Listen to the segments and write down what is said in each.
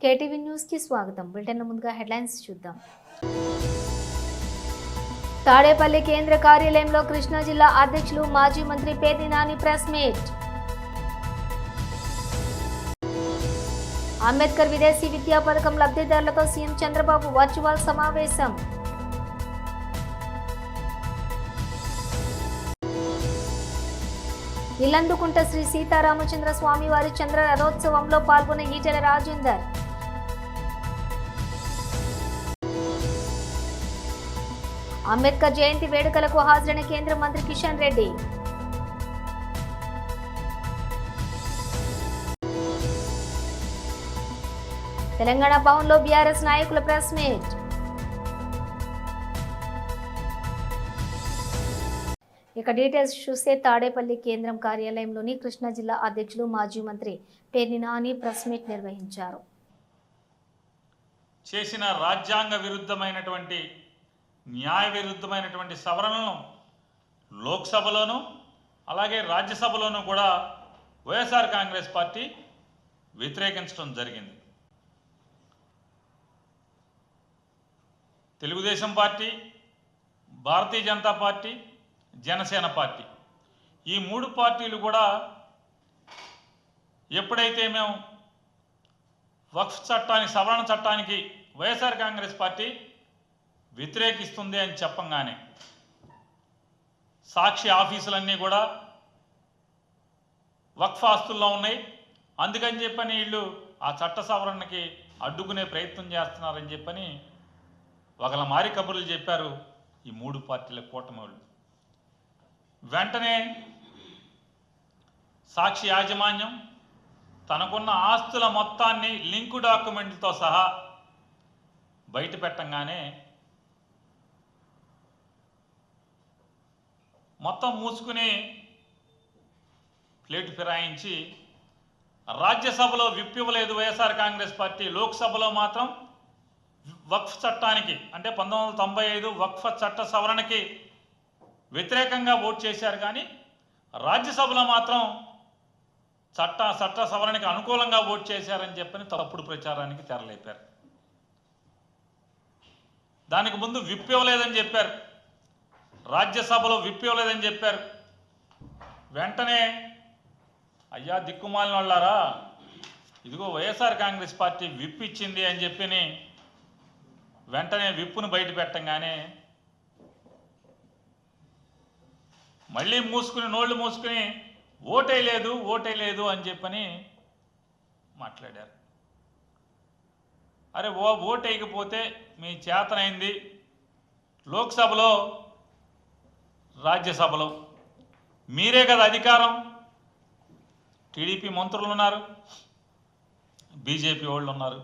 KTV news కి స్వాగతం. Bulletin ముందుగా హెడ్లైన్స్ చూద్దాం. తాడేపల్లి కేంద్ర కార్యాలయంలో కృష్ణా జిల్లా అధ్యక్షులు మాజీ మంత్రి పేర్ని నాని ప్రెస్ మీట్. అంబేద్కర్ విదేశీ విద్యా పథకం లబ్ధిదారులతో సీఎం చంద్రబాబు వర్చువల్ సమావేశం. ఇల్లందుకుంట శ్రీ సీతారామచంద్ర స్వామి వారి చంద్ర రథోత్సవంలో పాల్గొన్న ఈటెల రాజేందర్. అంబేద్కర్ జయంతి వేడుకలకు హాజరైన కేంద్ర మంత్రి కిషన్ రెడ్డి. తెలంగాణ భవన్లో బీఆర్ఎస్ నాయకుల ప్రెస్ మీట్. ఇక డీటెయిల్స్ చూస్తే తాడేపల్లి కేంద్రం కార్యాలయంలోని కృష్ణా జిల్లా అధ్యక్షులు మాజీ మంత్రి పేర్ని నాని ప్రెస్ మీట్ నిర్వహించారు. చేసిన రాజ్యాంగ విరుద్ధమైనటువంటి న్యాయ విరుద్ధమైనటువంటి సవరణలను లోక్సభలోనూ అలాగే రాజ్యసభలోనూ కూడా వైఎస్ఆర్ కాంగ్రెస్ పార్టీ వ్యతిరేకించడం జరిగింది. Telugu Desam party, Bharatiya Janata party, Janasena party ఈ మూడు పార్టీలు కూడా ఎప్పుడైతే మేము వక్ఫ్ చట్టానికి సవరణ చట్టానికి వైఎస్ఆర్ కాంగ్రెస్ పార్టీ వ్యతిరేకిస్తుంది అని చెప్పంగానే సాక్షి ఆఫీసులన్నీ కూడా వక్ఫ్ ఆస్తుల్లో ఉన్నాయి, అందుకని చెప్పని వీళ్ళు ఆ చట్ట సవరణకి అడ్డుకునే ప్రయత్నం చేస్తున్నారని చెప్పని ఒకళ్ళ మారి కబుర్లు చెప్పారు ఈ మూడు పార్టీల కూటమి వాళ్ళు. వెంటనే సాక్షి యాజమాన్యం తనకున్న ఆస్తుల మొత్తాన్ని లింకు డాక్యుమెంట్లతో సహా బయట పెట్టంగానే మొత్తం మూసుకుని ప్లేటు ఫిరాయించి రాజ్యసభలో విప్ ఇవ్వలేదు వైఎస్ఆర్ కాంగ్రెస్ పార్టీ, లోక్సభలో మాత్రం వక్ఫ్ చట్టానికి అంటే 1995 వక్ఫ్ చట్ట సవరణకి వ్యతిరేకంగా ఓటు చేశారు. కానీ రాజ్యసభలో మాత్రం చట్ట సవరణకి అనుకూలంగా ఓటు చేశారని చెప్పని తప్పుడు ప్రచారానికి తెరలేపారు. దానికి ముందు విప్ ఇవ్వలేదని చెప్పారు, రాజ్యసభలో విప్ ఇవ్వలేదని చెప్పారు. వెంటనే అయ్యా దిక్కుమాలిన వాళ్ళారా, ఇదిగో వైఎస్ఆర్ కాంగ్రెస్ పార్టీ విప్ ఇచ్చింది అని చెప్పి వెంటనే విప్పును బయట పెట్టంగానే మళ్ళీ నోళ్ళు మూసుకుని ఓటే లేదు అని చెప్పని మాట్లాడారు. అరే ఓటు వేయకపోతే మీ చేతనైంది లోక్సభలో రాజ్యసభలో మీరే కదా అధికారం, టీడీపీ మంత్రులు ఉన్నారు, బీజేపీ వాళ్ళు ఉన్నారు,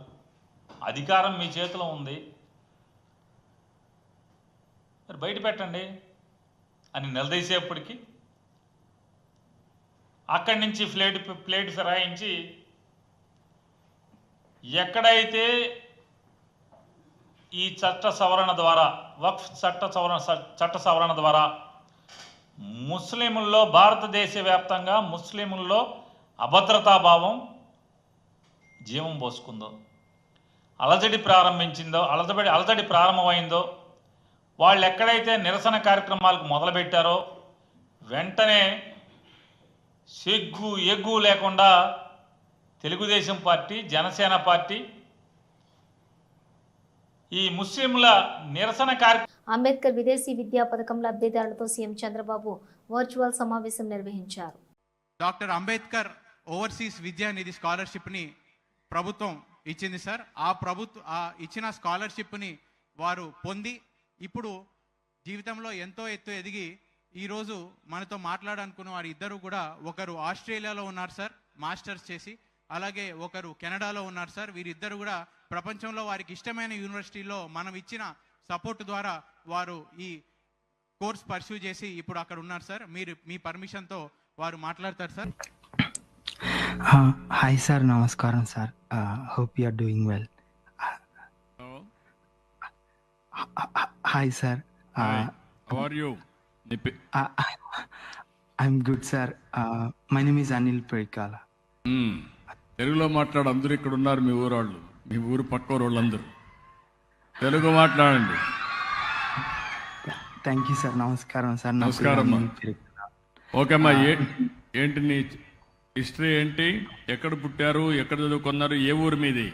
అధికారం మీ చేతిలో ఉంది, మరి బయట పెట్టండి అని నిలదీసేపటికి అక్కడి నుంచి ప్లేట్ ఫిరాయించి ఎక్కడైతే ఈ చట్ట సవరణ ద్వారా వక్ఫ్ చట్ట సవరణ ద్వారా ముస్లింల్లో భారతదేశ వ్యాప్తంగా ముస్లింల్లో అభద్రతాభావం జీవం పోసుకుందో, అలజడి ప్రారంభమైందో, వాళ్ళు ఎక్కడైతే నిరసన కార్యక్రమాలకు మొదలుపెట్టారో వెంటనే ఎగ్గు లేకుండా తెలుగుదేశం పార్టీ, జనసేన పార్టీ ఈ ముస్లింల నిరసన అంబేద్కర్ విదేశీ విద్యా పథకం లబ్ధిదారులతో సీఎం చంద్రబాబు వర్చువల్ సమావేశం నిర్వహించారు. డాక్టర్ అంబేద్కర్ ఓవర్సీస్ విద్యా నిధి స్కాలర్షిప్ని ప్రభుత్వం ఇచ్చింది సార్. ఆ ఇచ్చిన స్కాలర్షిప్ని వారు పొంది ఇప్పుడు జీవితంలో ఎంతో ఎత్తు ఎదిగి ఈరోజు మనతో మాట్లాడాలనుకున్న వారు ఇద్దరు కూడా, ఒకరు ఆస్ట్రేలియాలో ఉన్నారు సార్ మాస్టర్స్ చేసి, అలాగే ఒకరు కెనడాలో ఉన్నారు సార్. వీరిద్దరు కూడా ప్రపంచంలో వారికి ఇష్టమైన యూనివర్సిటీలో మనం ఇచ్చిన సపోర్ట్ ద్వారా వారు ఈ కోర్స్ పర్సూ చేసి ఇప్పుడు అక్కడ ఉన్నారు సార్. మీ పర్మిషన్తో వారు మాట్లాడతారు సార్. హాయ్ సార్, నమస్కారం sir. Hope you are doing well. Hi sir, how are you? I'm good sir. My name is Anil Parikala. తెలుగులో మాట్లాడు, అందరూ ఇక్కడ ఉన్నారు మీ ఊరాళ్ళు. మీ ఊరు పక్క వాళ్ళందరూ తెలుగు మాట్లాడండి. Thank you sir. నమస్కారం సార్. నా నమస్కారం పేరు అమ్మా. అనిల్. ఓకే అమ్మా, ఏంటి నీ హిస్టరీ ఏంటి? ఎక్కడ పుట్టారు, ఎక్కడ చదువుకున్నారు, ఏ ఊరు మీది?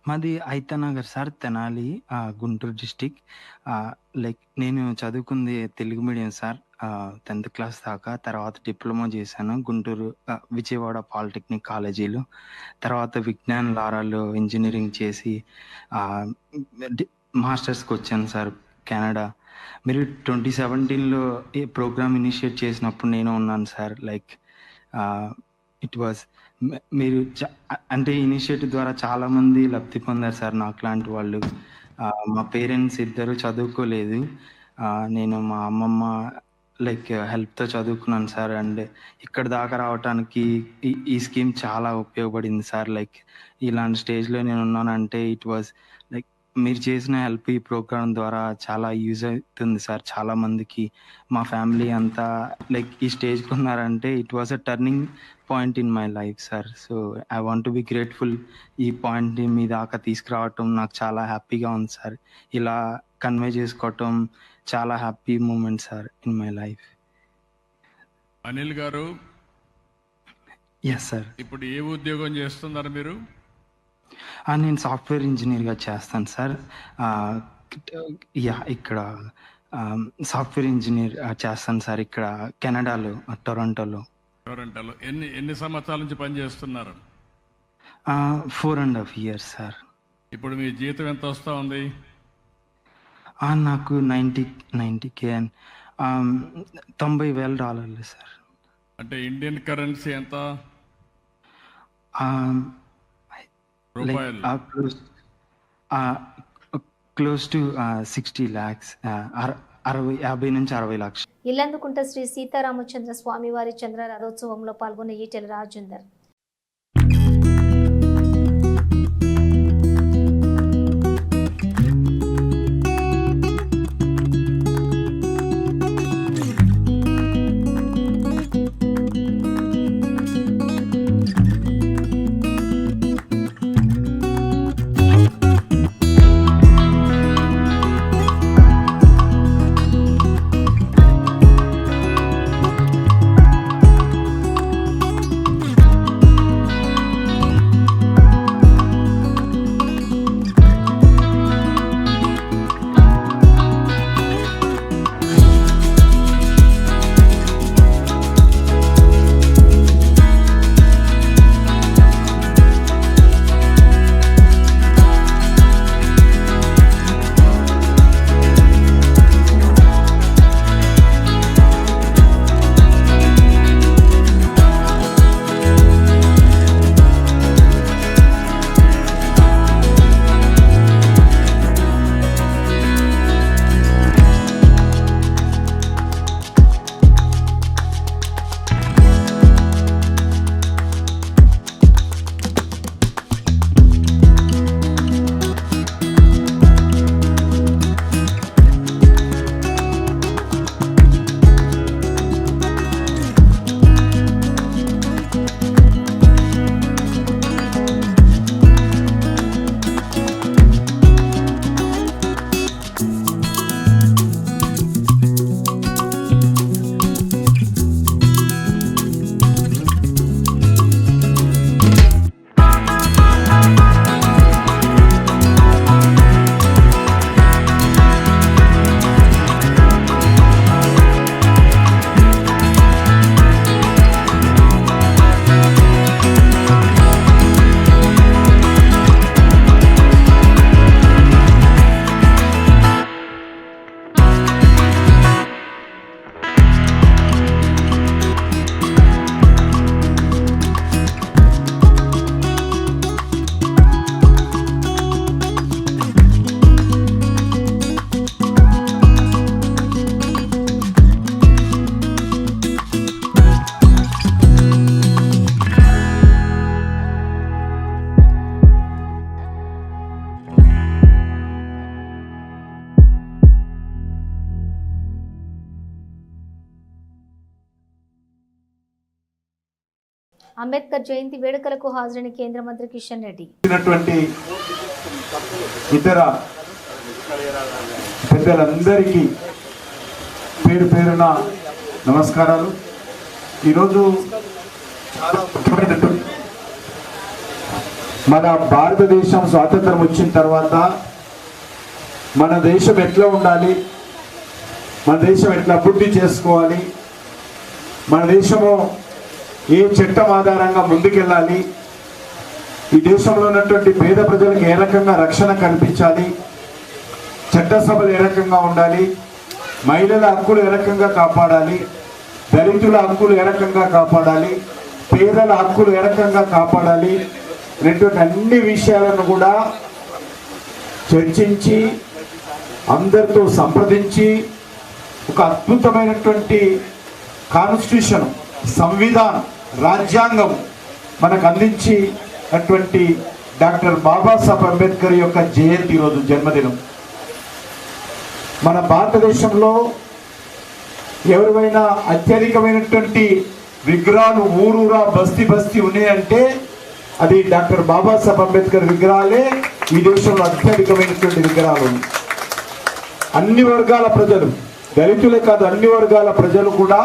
మాది Aithanagar sir, Tenali, Guntur district. Like నేను చదువుకుంది Telugu medium sir, 10th class దాకా. తర్వాత డిప్లొమా చేశాను గుంటూరు విజయవాడ పాలిటెక్నిక్ కాలేజీలో. తర్వాత విజ్ఞాన్ లారాలో ఇంజనీరింగ్ చేసి మాస్టర్స్కి వచ్చాను సార్ కెనడా. మీరు 2017లో ఈ ప్రోగ్రామ్ ఇనిషియేట్ చేసినప్పుడు నేను ఉన్నాను సార్. లైక్ ఇట్ వాజ్ మీరు అంటే ఇనిషియేటివ్ ద్వారా చాలామంది లబ్ధి పొందారు సార్ నాకు లాంటి వాళ్ళు. మా పేరెంట్స్ ఇద్దరు చదువుకోలేదు, నేను మా అమ్మమ్మ లైక్ హెల్ప్తో చదువుకున్నాను సార్. అండ్ ఇక్కడ దాకా రావడానికి ఈ స్కీమ్ చాలా ఉపయోగపడింది సార్. లైక్ ఇలాంటి స్టేజ్లో నేను ఉన్నానంటే ఇట్ వాజ్ లైక్ మీరు చేసిన హెల్ప్ ఈ ప్రోగ్రామ్ ద్వారా చాలా యూజ్ అవుతుంది సార్ చాలా మందికి. మా ఫ్యామిలీ అంతా లైక్ ఈ స్టేజ్కి ఉన్నారంటే it was a turning point in my life sir. So I want to be grateful. ఈ పాయింట్ని మీ దాకా తీసుకురావటం నాకు చాలా హ్యాపీగా ఉంది సార్. ఇలా కన్వే చేసుకోవటం చాలా happy moment sir in my life. Anil గారు, ఎస్ సార్. ఇప్పుడు ఏ ఉద్యోగం చేస్తున్నారు మీరు? నేను సాఫ్ట్వేర్ ఇంజనీర్గా చేస్తాను సార్. ఇక్కడ సాఫ్ట్వేర్ ఇంజనీర్ చేస్తాను సార్ ఇక్కడ కెనడాలో, టొరంటోలో. టొరంటోలో ఎన్ని సంవత్సరాల నుంచి పనిచేస్తున్నారు? 4.5 years సార్. ఇప్పుడు మీ జీతం ఎంత వస్తూ ఉంది? నాకు 90K and $90,000 సార్. అంటే ఇండియన్ కరెన్సీ ఎంత? లైక్ రూపాయలు క్లోజ్ టు 60 lakhs, 50 నుంచి 60 లక్షలు. ఇల్లందుకుంట శ్రీ సీతారామచంద్ర స్వామివారి చంద్ర రథోత్సవంలో పాల్గొన్న ఈటెల రాజేందర్. అంబేద్కర్ జయంతి వేడుకలకు హాజరైన కేంద్ర మంత్రి కిషన్ రెడ్డి. ఇతర పెద్దలందరికీ పేరు పేరున నమస్కారాలు. ఈరోజు చాలా ముఖ్యమైనటువంటి మన భారతదేశం స్వాతంత్రం వచ్చిన తర్వాత మన దేశం ఎట్లా ఉండాలి, మన దేశం ఎట్లా అభివృద్ధి చేసుకోవాలి, మన దేశము ఏ చట్టం ఆధారంగా ముందుకెళ్ళాలి, ఈ దేశంలో ఉన్నటువంటి పేద ప్రజలకు ఏ రకంగా రక్షణ కల్పించాలి, చట్టసభలు ఏ రకంగా ఉండాలి, మహిళల హక్కులు ఏ రకంగా కాపాడాలి, దళితుల హక్కులు ఏ రకంగా కాపాడాలి, పేదల హక్కులు ఏ రకంగా కాపాడాలి అనేటువంటి అన్ని విషయాలను కూడా చర్చించి అందరితో సంప్రదించి ఒక అద్భుతమైనటువంటి కాన్స్టిట్యూషన్, సంవిధానం, రాజ్యాంగం మనకు అందించినటువంటి డాక్టర్ బాబాసాహెబ్ అంబేద్కర్ యొక్క జయంతి రోజు జన్మదినం. మన భారతదేశంలో ఎవరివైనా అత్యధికమైనటువంటి విగ్రహాలు ఊరూరా బస్తీ బస్తీ ఉన్నాయంటే అది డాక్టర్ బాబాసాహెబ్ అంబేద్కర్ విగ్రహాలే ఈ దేశంలో అత్యధికమైనటువంటి విగ్రహాలు. అన్ని వర్గాల ప్రజలు, దళితులే కాదు అన్ని వర్గాల ప్రజలు కూడా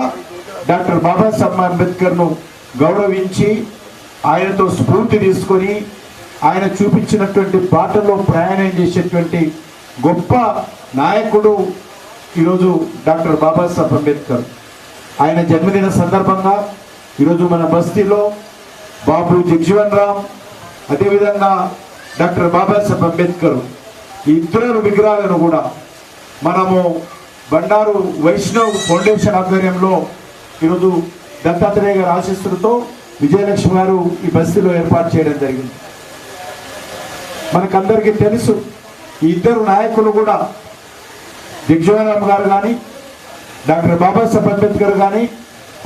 డాక్టర్ బాబాసాహెబ్ అంబేద్కర్ను గౌరవించి ఆయనతో స్ఫూర్తి తీసుకొని ఆయన చూపించినటువంటి బాటలో ప్రయాణం చేసేటువంటి గొప్ప నాయకుడు ఈరోజు డాక్టర్ బాబాసాహెబ్ అంబేద్కర్. ఆయన జన్మదిన సందర్భంగా ఈరోజు మన బస్తీలో బాబు జగ్జీవన్ రామ్, అదేవిధంగా డాక్టర్ బాబాసాహెబ్ అంబేద్కర్ ఈ ఇద్దరు విగ్రహాలను కూడా మనము బండారు వైష్ణవ్ ఫౌండేషన్ ఆధ్వర్యంలో ఈరోజు దత్తాత్రేయ గారి ఆశీస్సులతో విజయలక్ష్మి గారు ఈ బస్తీలో ఏర్పాటు చేయడం జరిగింది. మనకందరికీ తెలుసు ఈ ఇద్దరు నాయకులు కూడా జగ్జీవన్ రామ్ గారు కానీ డాక్టర్ బాబాసాహెబ్ అంబేద్కర్ కానీ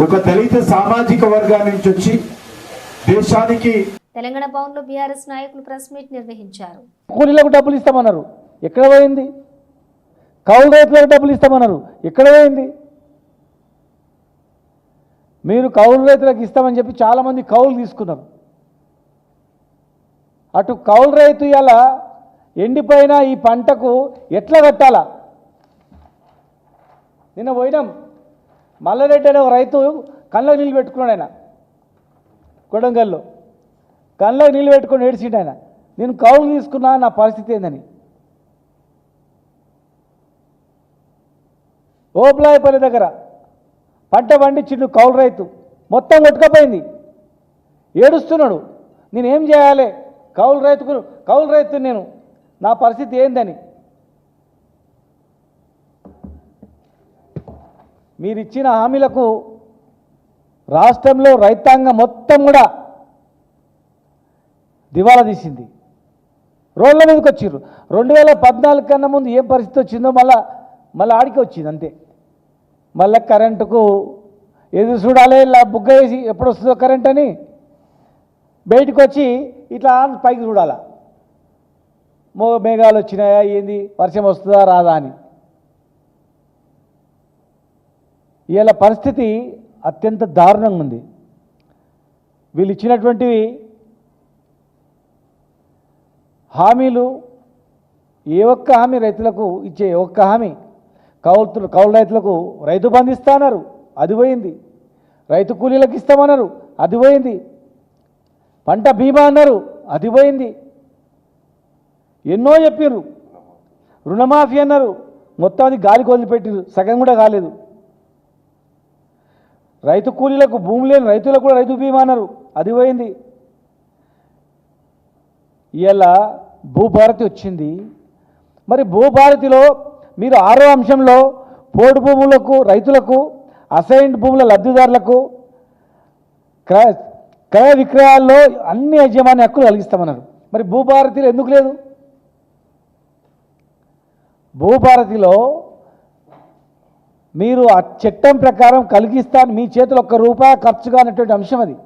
ఒక దళిత సామాజిక వర్గాన్ని నుంచి వచ్చి దేశానికి. తెలంగాణ భవన్ లో బీఆర్ఎస్ నాయకులు ప్రెస్ మీట్ నిర్వహించారు. కూలీలకు డబ్బులు ఇస్తామన్నారు, ఎక్కడ పోయింది? కౌలు రైతులకు డబ్బులు ఇస్తామన్నారు, ఎక్కడ పోయింది? మీరు కౌలు రైతులకు ఇస్తామని చెప్పి చాలామంది కౌలు తీసుకున్నారు. అటు కౌలు రైతు ఇలా ఎండిపోయిన ఈ పంటకు ఎట్లా కట్టాలా? నిన్న పోయినాం, మల్లారెడ్డి అనే ఒక రైతు కళ్ళకు నీళ్ళు పెట్టుకున్నాడు. ఆయన కొడంగల్లో కళ్ళకు నీళ్ళు పెట్టుకొని ఏడిచిండు. ఆయన నేను కౌలు తీసుకున్నా, నా పరిస్థితి ఏందని. ఓపులాయపల్లి దగ్గర పంట పండించిండు కౌలు రైతు, మొత్తం కొట్టుకపోయింది, ఏడుస్తున్నాడు. నేనేం చేయాలి? కౌలు రైతు నేను, నా పరిస్థితి ఏందని. మీరు ఇచ్చిన హామీలకు రాష్ట్రంలో రైతాంగం మొత్తం కూడా దివాలా తీసింది, రోడ్ల మీదకి వచ్చిర్రు. 2014 కన్నా ముందు ఏం పరిస్థితి వచ్చిందో మళ్ళీ ఆడికి వచ్చింది అంతే. మళ్ళీ కరెంటుకు ఎదురు చూడాలి, ఇలా బుగ్గ వేసి ఎప్పుడు వస్తుందో కరెంట్ అని బయటకు వచ్చి ఇట్లా పైకి చూడాలా, మేఘాలు వచ్చినాయా ఏంది, వర్షం వస్తుందా రాదా అని. ఇలా పరిస్థితి అత్యంత దారుణంగా ఉంది. వీళ్ళు ఇచ్చినటువంటివి హామీలు, ఏ ఒక్క హామీ రైతులకు ఇచ్చే ఒక్క హామీ, కౌలు రైతులకు రైతు బంధు ఇస్తామన్నారు, అది పోయింది. రైతు కూలీలకు ఇస్తామన్నారు, అది పోయింది. పంట బీమా అన్నారు, అది పోయింది. ఎన్నో చెప్పారు. రుణమాఫీ అన్నారు, మొత్తం అది గాలికి వదిలిపెట్టారు, సగం కూడా కాలేదు. రైతు కూలీలకు భూమి లేని రైతులకు కూడా రైతు బీమా అన్నారు, అది పోయింది. ఇలా భూభారతి వచ్చింది. మరి భూభారతిలో మీరు 6వ అంశంలో పోడు భూములకు, రైతులకు, అసైన్డ్ భూముల లబ్ధిదారులకు క్రయ విక్రయాల్లో అన్ని యజమాని హక్కులు కలిగిస్తామన్నారు. మరి భూభారతిలో ఎందుకు లేదు? భూభారతిలో మీరు ఆ చట్టం ప్రకారం కలిగిస్తాను, మీ చేతిలో ₹1 ఖర్చు కానటువంటి అంశం, అది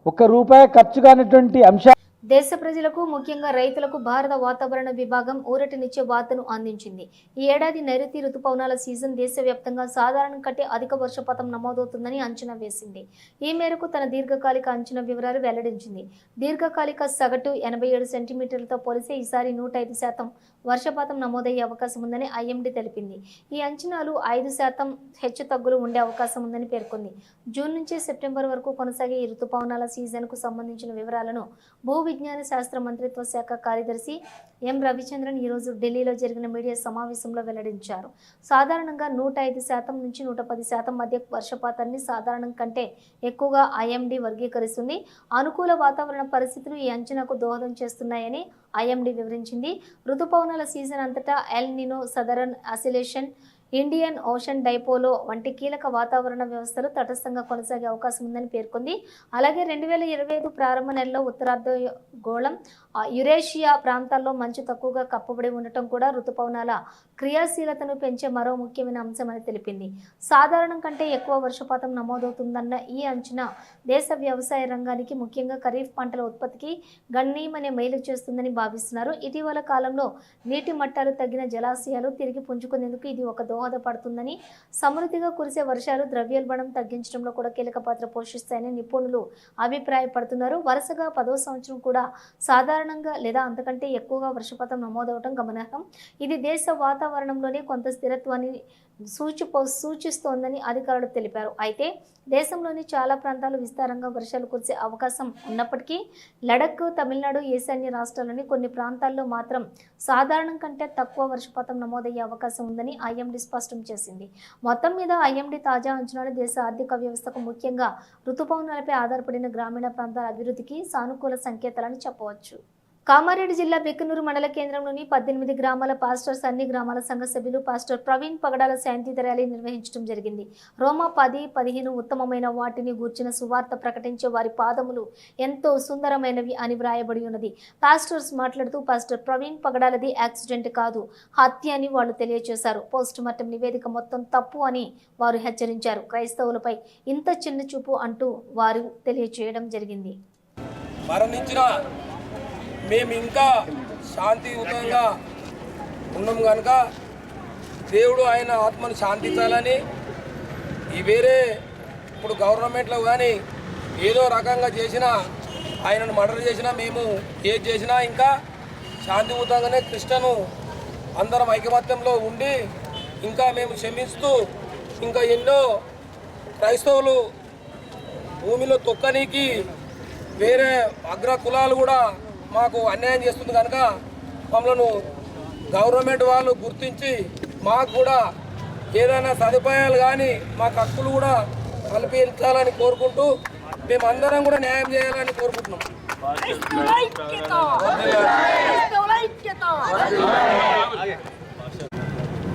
₹1 ఖర్చు కానటువంటి అంశం. దేశ ప్రజలకు ముఖ్యంగా రైతులకు భారత వాతావరణ విభాగం ఊరటనిచ్చే వార్తను అందించింది. ఈ ఏడాది నైరుతి రుతుపవనాల సీజన్ దేశవ్యాప్తంగా సాధారణం కంటే అధిక వర్షపాతం నమోదవుతుందని అంచనా వేసింది. ఈ మేరకు తన దీర్ఘకాలిక అంచనా వివరాలు వెల్లడించింది. దీర్ఘకాలిక సగటు 87 సెంటీమీటర్లతో పోలిస్తే ఈసారి 105% వర్షపాతం నమోదయ్యే అవకాశం ఉందని ఐఎండీ తెలిపింది. ఈ అంచనాలు 5% హెచ్చుతగ్గులు ఉండే అవకాశం ఉందని పేర్కొంది. జూన్ నుంచి సెప్టెంబర్ వరకు కొనసాగే ఈ రుతుపవనాల సీజన్కు సంబంధించిన వివరాలను భూ విజ్ఞాన శాస్త్ర మంత్రిత్వ శాఖ కార్యదర్శి ఎం రవిచంద్రన్ ఈరోజు ఢిల్లీలో జరిగిన మీడియా సమావేశంలో వెల్లడించారు. సాధారణంగా 105% నుంచి 110% మధ్య వర్షపాతాన్ని సాధారణం కంటే ఎక్కువగా ఐఎండీ వర్గీకరిస్తుంది. అనుకూల వాతావరణ పరిస్థితులు ఈ అంచనాకు దోహదం చేస్తున్నాయని ఐఎండీ వివరించింది. రుతుపవనాల సీజన్ అంతటా El Nino, southern oscillation, Indian ocean డైపోలో వంటి కీలక వాతావరణ వ్యవస్థలు తటస్థంగా కొనసాగే అవకాశం ఉందని పేర్కొంది. అలాగే 2025 ప్రారంభ నెలలో ఉత్తరార్ధగోళం, యురేషియా ప్రాంతాల్లో మంచు తక్కువగా కప్పబడి ఉండటం కూడా రుతుపవనాల క్రియాశీలతను పెంచే మరో ముఖ్యమైన అంశమని తెలిపింది. సాధారణం కంటే ఎక్కువ వర్షపాతం నమోదవుతుందన్న ఈ అంచనా దేశ వ్యవసాయ రంగానికి, ముఖ్యంగా ఖరీఫ్ పంటల ఉత్పత్తికి గణనీయమైన మేలు చేస్తుందని భావిస్తున్నారు. ఇటీవల కాలంలో నీటి మట్టాలు తగ్గిన జలాశయాలు తిరిగి పుంజుకునేందుకు ఇది ఒక దోహదపడుతుందని, సమృద్ధిగా కురిసే వర్షాలు ద్రవ్యోల్బణం తగ్గించడంలో కూడా కీలక పాత్ర పోషిస్తాయని నిపుణులు అభిప్రాయపడుతున్నారు. వరుసగా 10వ సంవత్సరం కూడా సాధారణంగా లేదా అంతకంటే ఎక్కువగా వర్షపాతం నమోదవడం గమనార్హం. ఇది దేశ వాతావరణంలోనే కొంత స్థిరత్వాన్ని సూచిస్తోందని అధికారులు తెలిపారు. అయితే దేశంలోని చాలా ప్రాంతాలు విస్తారంగా వర్షాలు కురిసే అవకాశం ఉన్నప్పటికీ లడఖ్, తమిళనాడు, ఈశాన్య రాష్ట్రాల్లోని కొన్ని ప్రాంతాల్లో మాత్రం సాధారణం కంటే తక్కువ వర్షపాతం నమోదయ్యే అవకాశం ఉందని ఐఎండీ స్పష్టం చేసింది. మొత్తం మీద ఐఎండీ తాజా అంచనాలు దేశ ఆర్థిక వ్యవస్థకు, ముఖ్యంగా రుతుపవనాలపై ఆధారపడిన గ్రామీణ ప్రాంతాల అభివృద్ధికి సానుకూల సంకేతాలని చెప్పవచ్చు. కామారెడ్డి జిల్లా బిక్కనూరు మండల కేంద్రంలోని 18 గ్రామాల పాస్టర్స్, అన్ని గ్రామాల సంఘ సభ్యులు పాస్టర్ ప్రవీణ్ పగడాల శాంతియుత ర్యాలీ నిర్వహించడం జరిగింది. రోమా 10:15 ఉత్తమమైన వాటిని గూర్చిన సువార్త ప్రకటించే వారి పాదములు ఎంతో సుందరమైనవి అని వ్రాయబడి ఉన్నది. పాస్టర్స్ మాట్లాడుతూ పాస్టర్ ప్రవీణ్ పగడాలది యాక్సిడెంట్ కాదు, హత్య అని వాళ్ళు తెలియజేశారు. పోస్ట్ మార్టం నివేదిక మొత్తం తప్పు అని వారు హెచ్చరించారు. క్రైస్తవులపై ఇంత చిన్న చూపు అంటూ వారు తెలియజేయడం జరిగింది. మరణించిన మేము ఇంకా శాంతియుతంగా ఉన్నాం కనుక దేవుడు ఆయన ఆత్మను శాంతించాలని, ఈ వేరే ఇప్పుడు గవర్నమెంట్లో కానీ ఏదో రకంగా చేసినా, ఆయనను మర్డర్ చేసినా, మేము ఏది చేసినా ఇంకా శాంతియుతంగానే క్రిస్టియను అందరం ఐకమత్యంలో ఉండి ఇంకా మేము క్షమిస్తూ, ఇంకా ఎన్నో క్రైస్తవులు భూమిలో తొక్కనీకి వేరే అగ్ర కులాలు కూడా మాకు అన్యాయం చేస్తుంది కనుక మమ్మల్ని గవర్నమెంట్ వాళ్ళు గుర్తించి మాకు కూడా ఏదైనా సదుపాయాలు కానీ మాకు హక్కులు కూడా కల్పించాలని కోరుకుంటూ మేమందరం కూడా న్యాయం చేయాలని కోరుకుంటున్నాం.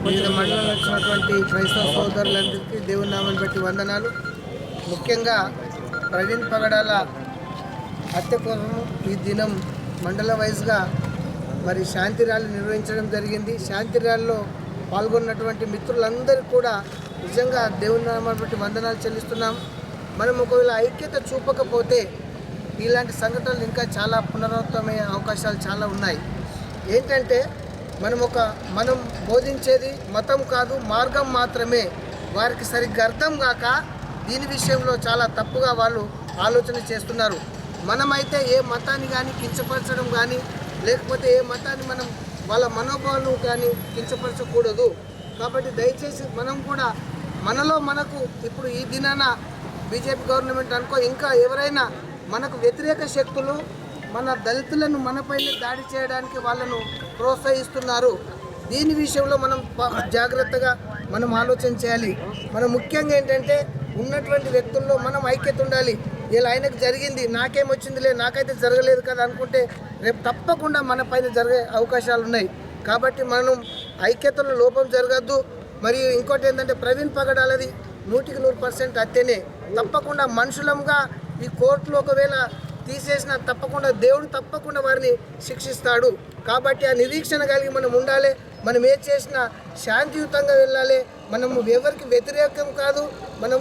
వివిధ మండలాలు వచ్చినటువంటి క్రైస్తవ సోదరులందరికీ దేవుని నామాన్ని బట్టి వందనాలు. ముఖ్యంగా ప్రవీణ్ పగడాల హత్య కోసం ఈ దినం మండల వైజ్గా మరి శాంతి ర్యాలీ నిర్వహించడం జరిగింది. శాంతి ర్యాలీలో పాల్గొన్నటువంటి మిత్రులందరికీ కూడా నిజంగా దేవుని నామాన్ని బట్టి వందనాలు చెల్లిస్తున్నాం. మనం ఒకవేళ ఐక్యత చూపకపోతే ఇలాంటి సంఘటనలు ఇంకా చాలా పునరావృతమయ్యే అవకాశాలు చాలా ఉన్నాయి. ఏంటంటే మనం బోధించేది మతం కాదు, మార్గం మాత్రమే. వారికి సరిగ్గా అర్థం కాక దీని విషయంలో చాలా తప్పుగా వాళ్ళు ఆలోచన చేస్తున్నారు. మనమైతే ఏ మతాన్ని కానీ కించపరచడం కానీ, లేకపోతే ఏ మతాన్ని మనం వాళ్ళ మనోభావాలను కానీ కించపరచకూడదు. కాబట్టి దయచేసి మనం కూడా మనకు ఇప్పుడు ఈ దినాన బీజేపీ గవర్నమెంట్ అనుకో, ఇంకా ఎవరైనా మనకు వ్యతిరేక శక్తులు మన దళితులను మనపైన దాడి చేయడానికి వాళ్ళను ప్రోత్సహిస్తున్నారు. దీని విషయంలో మనం జాగ్రత్తగా మనం ఆలోచన చేయాలి. మనం ముఖ్యంగా ఏంటంటే ఉన్నటువంటి వ్యక్తుల్లో మనం ఐక్యత ఉండాలి. ఇలా ఆయనకు జరిగింది, నాకేమొచ్చిందిలే, నాకైతే జరగలేదు కదా అనుకుంటే రేపు తప్పకుండా మన పైన జరిగే అవకాశాలు ఉన్నాయి. కాబట్టి మనం ఐక్యతలో లోపం జరగద్దు. మరియు ఇంకోటి ఏంటంటే ప్రవీణ్ పగడాలది 100% హత్యనే. తప్పకుండా మనుషులంగా ఈ కోర్టులో ఒకవేళ తీసేసిన తప్పకుండా దేవుడు తప్పకుండా వారిని శిక్షిస్తాడు. కాబట్టి ఆ నిరీక్షణ కలిగి మనం ఉండాలి. మనం ఏ చేసినా శాంతియుతంగా వెళ్ళాలి. మనము ఎవరికి వ్యతిరేకం కాదు. మనం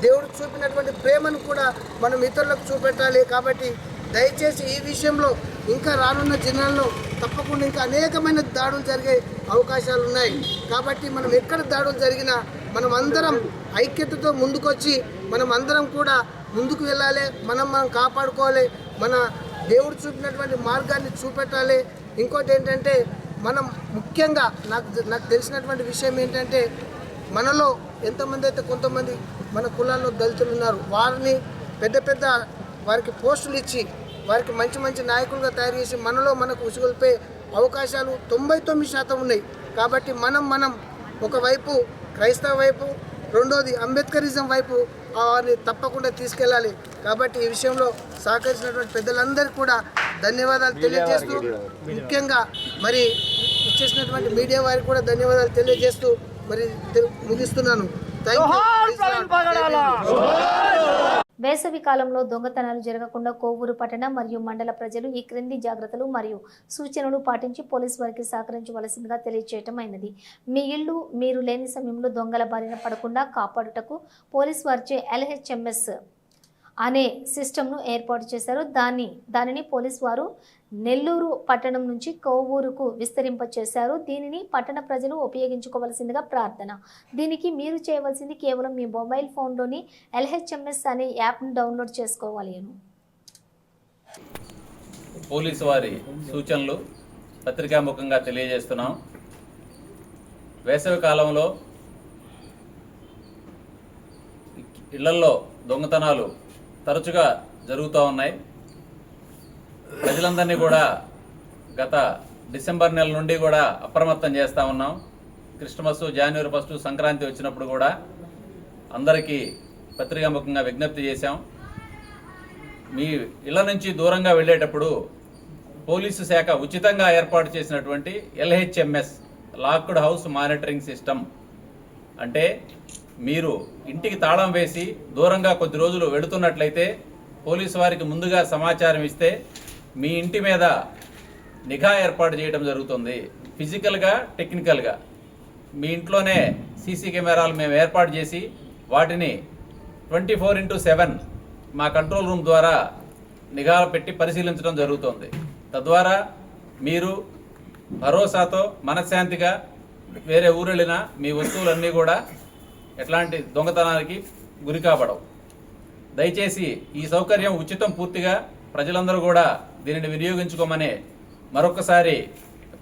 దేవుడు చూపినటువంటి ప్రేమను కూడా మనం ఇతరులకు చూపెట్టాలి. కాబట్టి దయచేసి ఈ విషయంలో ఇంకా రానున్న దినాల్లో తప్పకుండా ఇంకా అనేకమైన దాడులు జరిగే అవకాశాలు ఉన్నాయి. కాబట్టి మనం ఎక్కడ దాడులు జరిగినా మనం అందరం ఐక్యతతో ముందుకొచ్చి మనం అందరం కూడా ముందుకు వెళ్ళాలి. మనం కాపాడుకోవాలి. మన దేవుడు చూపినటువంటి మార్గాన్ని చూపెట్టాలి. ఇంకోటి ఏంటంటే మనం ముఖ్యంగా నాకు తెలిసినటువంటి విషయం ఏంటంటే మనలో ఎంతమంది అయితే కొంతమంది మన కులాల్లో దళితులు ఉన్నారు, వారిని పెద్ద వారికి పోస్టులు ఇచ్చి వారికి మంచి మంచి నాయకులుగా తయారు చేసి మనకు ఉసుగొల్పే అవకాశాలు 99% ఉన్నాయి. కాబట్టి మనం ఒకవైపు క్రైస్తవ వైపు, రెండోది అంబేద్కరిజం వైపు వారిని తప్పకుండా తీసుకెళ్ళాలి. కాబట్టి ఈ విషయంలో సహకరించినటువంటి పెద్దలందరికీ కూడా ధన్యవాదాలు తెలియజేస్తూ, ముఖ్యంగా మరి ఇచ్చేసినటువంటి మీడియా వారికి కూడా ధన్యవాదాలు తెలియజేస్తూ మరి ముగిస్తున్నాను. వేసవి కాలంలో దొంగతనాలు జరగకుండా కోవూరు పట్టణ మరియు మండల ప్రజలు ఈ క్రింది జాగ్రత్తలు మరియు సూచనలు పాటించి పోలీసు వారికి సహకరించవలసిందిగా తెలియజేయటం అయినది. మీ ఇల్లు మీరు లేని సమయంలో దొంగల బారిన పడకుండా కాపాడుటకు పోలీసు వారిచే LHMS అనే సిస్టమ్ను ఏర్పాటు చేశారు. దానిని పోలీసు వారు నెల్లూరు పట్టణం నుంచి కోవూరుకు విస్తరింపచేశారు. దీనిని పట్టణ ప్రజలు ఉపయోగించుకోవలసిందిగా ప్రార్థన. దీనికి మీరు చేయవలసింది కేవలం మీ మొబైల్ ఫోన్లోని LHMS అనే యాప్ను డౌన్లోడ్ చేసుకోవాలి. పోలీసు వారి సూచనలు పత్రికాముఖంగా తెలియజేస్తున్నాం. వేసవి కాలంలో ఇళ్లల్లో దొంగతనాలు తరచుగా జరుగుతూ ఉన్నాయి. ప్రజలందరినీ కూడా గత డిసెంబర్ నెల నుండి కూడా అప్రమత్తం చేస్తూ ఉన్నాం. క్రిస్మస్, జనవరి 1 సంక్రాంతి వచ్చినప్పుడు కూడా అందరికీ పత్రికాముఖంగా విజ్ఞప్తి చేశాం. మీ ఇళ్ల నుంచి దూరంగా వెళ్ళేటప్పుడు పోలీసు శాఖ ఉచితంగా ఏర్పాటు చేసినటువంటి LHMS locked house monitoring system అంటే మీరు ఇంటికి తాళం వేసి దూరంగా కొద్ది రోజులు వెళుతున్నట్లయితే పోలీసు వారికి ముందుగా సమాచారం ఇస్తే మీ ఇంటి మీద నిఘా ఏర్పాటు చేయడం జరుగుతుంది. ఫిజికల్గా, టెక్నికల్గా మీ ఇంట్లోనే సీసీ కెమెరాలు మేము ఏర్పాటు చేసి వాటిని 24/7 మా కంట్రోల్ రూమ్ ద్వారా నిఘా పెట్టి పరిశీలించడం జరుగుతుంది. తద్వారా మీరు భరోసాతో మనశ్శాంతిగా వేరే ఊరు వెళ్ళినా మీ వస్తువులన్నీ కూడా ఎట్లాంటి దొంగతనానికి గురి కాబడవు. దయచేసి ఈ సౌకర్యం ఉచితం, పూర్తిగా ప్రజలందరూ కూడా దీనిని వినియోగించుకోమని మరొకసారి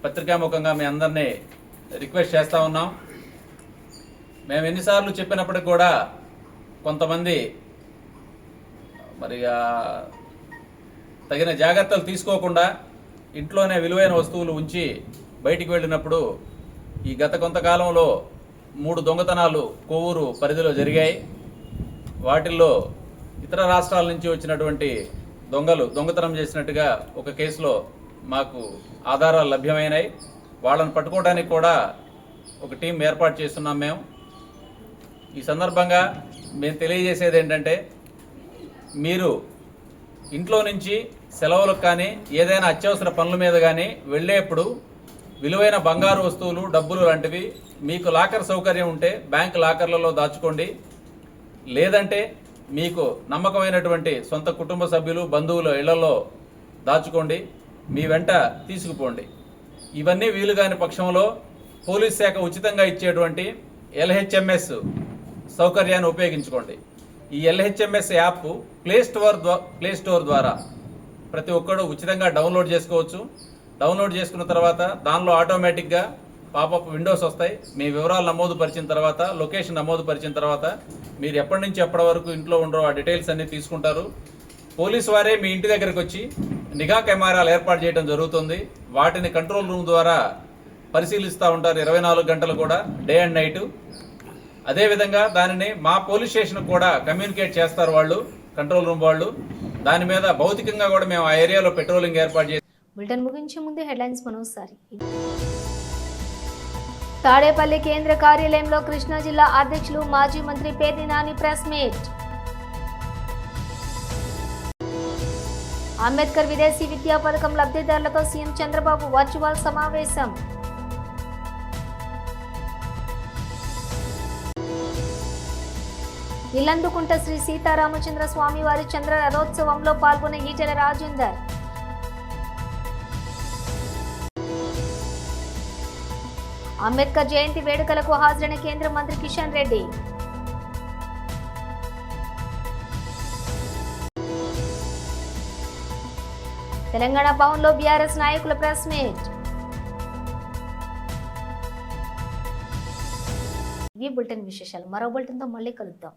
పత్రికాముఖంగా మీ అందరినీ రిక్వెస్ట్ చేస్తూ ఉన్నాం. మేము ఎన్నిసార్లు చెప్పినప్పటికి కూడా కొంతమంది మరి తగిన జాగ్రత్తలు తీసుకోకుండా ఇంట్లోనే విలువైన వస్తువులు ఉంచి బయటికి వెళ్ళినప్పుడు ఈ గత కొంతకాలంలో 3 దొంగతనాలు కోవూరు పరిధిలో జరిగాయి. వాటిల్లో ఇతర రాష్ట్రాల నుంచి వచ్చినటువంటి దొంగలు దొంగతనం చేసినట్టుగా ఒక కేసులో మాకు ఆధారాలు లభ్యమైనాయి. వాళ్ళని పట్టుకోవడానికి కూడా ఒక టీం ఏర్పాటు చేస్తున్నాం మేము. ఈ సందర్భంగా మేము తెలియజేసేది ఏంటంటే, మీరు ఇంట్లో నుంచి సెలవులకు కానీ ఏదైనా అత్యవసర పనుల మీద కానీ వెళ్ళేప్పుడు విలువైన బంగారు వస్తువులు, డబ్బులు లాంటివి మీకు లాకర్ సౌకర్యం ఉంటే బ్యాంక్ లాకర్లలో దాచుకోండి. లేదంటే మీకు నమ్మకమైనటువంటి సొంత కుటుంబ సభ్యులు, బంధువుల ఇళ్లలో దాచుకోండి. మీ వెంట తీసుకుపోండి. ఇవన్నీ వీలు కాని పక్షంలో పోలీస్ శాఖ ఉచితంగా ఇచ్చేటువంటి LHMS సౌకర్యాన్ని ఉపయోగించుకోండి. ఈ LHMS యాప్ ప్లే స్టోర్ ద్వారా ప్రతి ఒక్కరు ఉచితంగా డౌన్లోడ్ చేసుకోవచ్చు. డౌన్లోడ్ చేసుకున్న తర్వాత దానిలో ఆటోమేటిక్గా పాపప్ విండోస్ వస్తాయి. మీ వివరాలు నమోదు పరిచిన తర్వాత, లొకేషన్ నమోదు పరిచిన తర్వాత మీరు ఎప్పటి నుంచి ఎప్పటి వరకు ఇంట్లో ఉండరో ఆ డీటెయిల్స్ అన్నీ తీసుకుంటారు. పోలీసు వారే మీ ఇంటి దగ్గరకు వచ్చి నిఘా కెమెరాలు ఏర్పాటు చేయడం జరుగుతుంది. వాటిని కంట్రోల్ రూమ్ ద్వారా పరిశీలిస్తూ ఉంటారు 24 గంటలు కూడా, డే అండ్ నైట్. అదేవిధంగా దానిని మా పోలీస్ స్టేషన్ కూడా కమ్యూనికేట్ చేస్తారు వాళ్ళు, కంట్రోల్ రూమ్ వాళ్ళు. దాని మీద భౌతికంగా కూడా మేము ఆ ఏరియాలో పెట్రోలింగ్ ఏర్పాటు చేసి. బులెటిన్ ముగించే ముందు హెడ్లైన్స్ మరోసారి. తాడేపల్లి కేంద్ర కార్యాలయంలో కృష్ణా జిల్లా అధ్యక్షులు మాజీ మంత్రి పేర్ని నాని ప్రెస్ మీట్. అంబేద్కర్ విదేశీ విద్యా పథకం లబ్ధిదారులతో సీఎం చంద్రబాబు వర్చువల్ సమావేశం. ఇల్లందుకుంట శ్రీ సీతారామచంద్ర స్వామి వారి చంద్ర రథోత్సవంలో పాల్గొన్న ఈటెల రాజేందర్. అంబేద్కర్ జయంతి వేడుకలకు హాజరైన కేంద్ర మంత్రి కిషన్ రెడ్డి. తెలంగాణ భవన్లో బీఆర్ఎస్ నాయకుల ప్రెస్ మీట్. ఈ బులెటిన్ విశేషాలు మరో బులెటిన్తో మళ్ళీ కలుద్దాం.